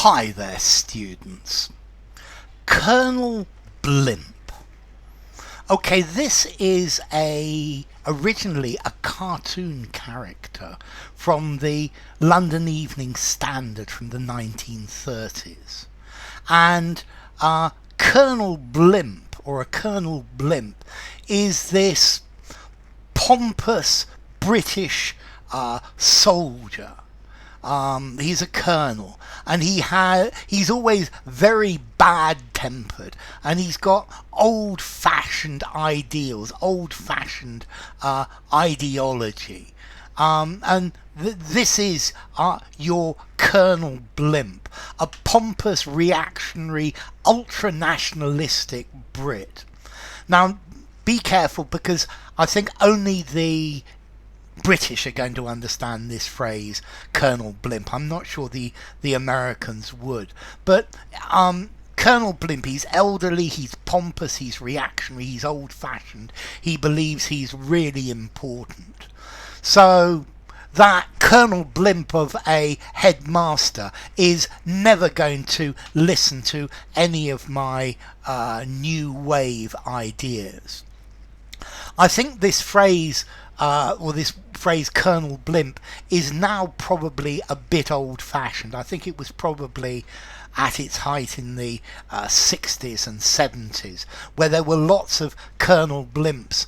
Hi there, students. Colonel Blimp. Okay, this is originally a cartoon character from the London Evening Standard from the 1930s. And Colonel Blimp, or a Colonel Blimp, is this pompous British soldier. He's a colonel, and he's always very bad-tempered, and he's got old-fashioned ideals, old-fashioned ideology. This is your Colonel Blimp, a pompous, reactionary, ultra-nationalistic Brit. Now, be careful, because I think only the British are going to understand this phrase, Colonel Blimp. I'm not sure the Americans would. But Colonel Blimp, he's elderly, he's pompous, he's reactionary, he's old-fashioned. He believes he's really important. So that Colonel Blimp of a headmaster is never going to listen to any of my new wave ideas. I think this phrase, this phrase Colonel Blimp, is now probably a bit old-fashioned. I think it was probably at its height in the 60s and 70s, where there were lots of Colonel Blimps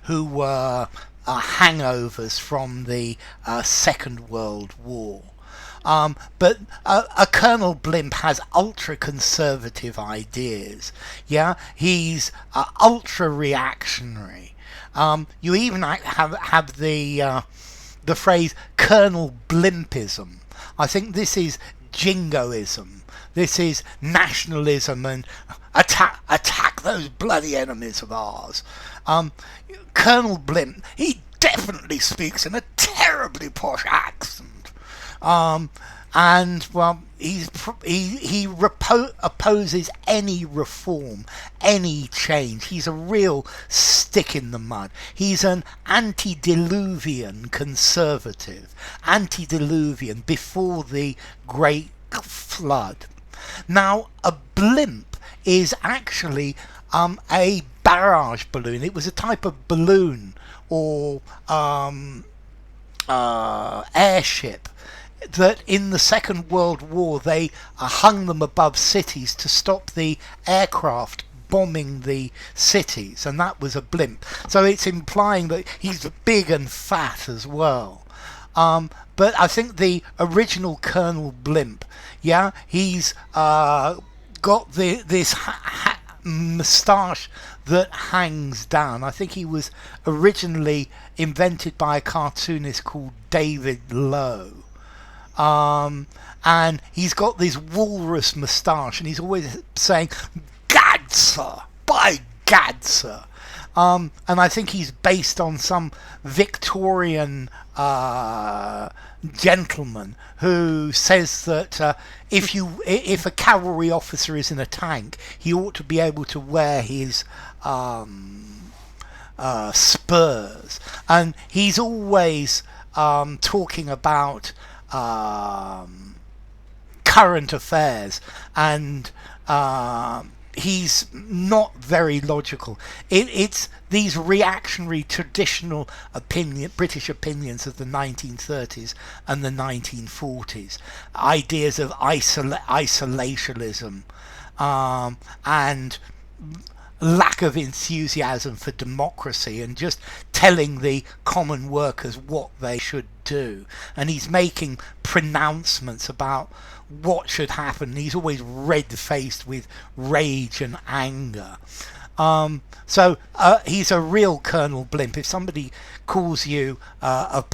who were hangovers from the Second World War. But a Colonel Blimp has ultra-conservative ideas. Yeah, he's ultra-reactionary. You even have the phrase Colonel Blimpism. I think this is jingoism. This is nationalism and attack those bloody enemies of ours. Colonel Blimp, he definitely speaks in a terribly posh accent. And well, he opposes any reform, any change. He's a real stick in the mud. He's an antediluvian conservative, antediluvian before the Great Flood. Now, a blimp is actually a barrage balloon. It was a type of balloon or airship that in the Second World War they hung them above cities to stop the aircraft bombing the cities, and that was a blimp. So it's implying that he's big and fat as well. But I think the original Colonel Blimp, yeah, he's got this moustache that hangs down. I think he was originally invented by a cartoonist called David Lowe. And he's got this walrus moustache, and he's always saying, "Gad, sir! By gad, sir!" And I think he's based on some Victorian gentleman who says that if a cavalry officer is in a tank, he ought to be able to wear his spurs. And he's always talking about current affairs, and he's not very logical. It's these reactionary traditional British opinions of the 1930s and the 1940s, ideas of isolationism and lack of enthusiasm for democracy, and just telling the common workers what they should do. And he's making pronouncements about what should happen. He's always red-faced with rage and anger. So he's a real Colonel Blimp. If somebody calls you a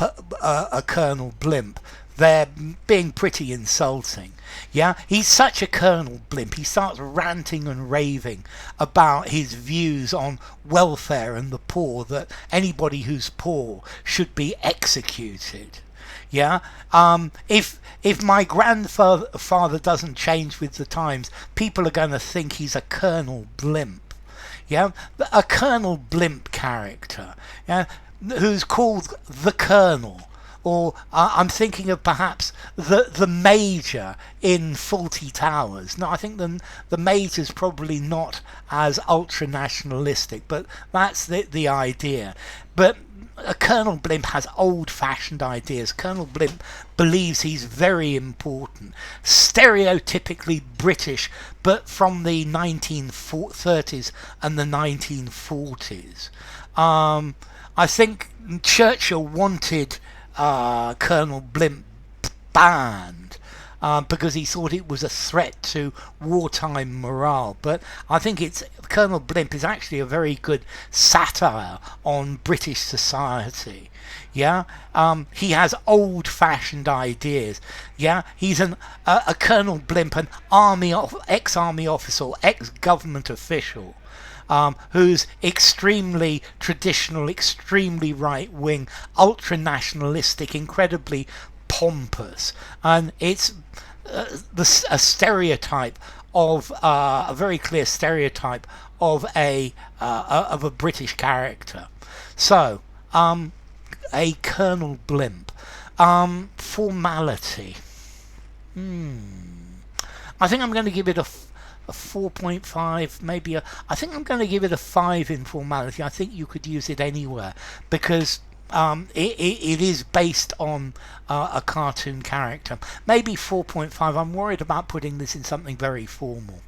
Colonel Blimp, they're being pretty insulting. Yeah, he's such a Colonel Blimp. He starts ranting and raving about his views on welfare and the poor, that anybody who's poor should be executed. Yeah, if my grandfather doesn't change with the times, people are going to think he's a Colonel Blimp. Yeah, a Colonel Blimp character, yeah, who's called the Colonel. or I'm thinking of perhaps the Major in Faulty Towers. No, I think the Major's probably not as ultra nationalistic, but that's the idea. But Colonel Blimp has old-fashioned ideas. Colonel Blimp believes he's very important, stereotypically British, but from the 1930s and the 1940s. I think Churchill wanted Colonel Blimp banned because he thought it was a threat to wartime morale. But I think Colonel Blimp is actually a very good satire on British society. Yeah, he has old-fashioned ideas. Yeah, he's a Colonel Blimp, an ex-army officer, ex-government official. Who's extremely traditional, extremely right-wing, ultra-nationalistic, incredibly pompous, and it's a stereotype of a very clear stereotype of a British character. So, a Colonel Blimp, formality. I think I'm going to give it a 4.5, maybe I think I'm going to give it a 5 in formality. I think you could use it anywhere because it is based on a cartoon character. Maybe 4.5. I'm worried about putting this in something very formal.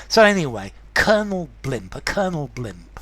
So anyway, Colonel Blimp, a Colonel Blimp.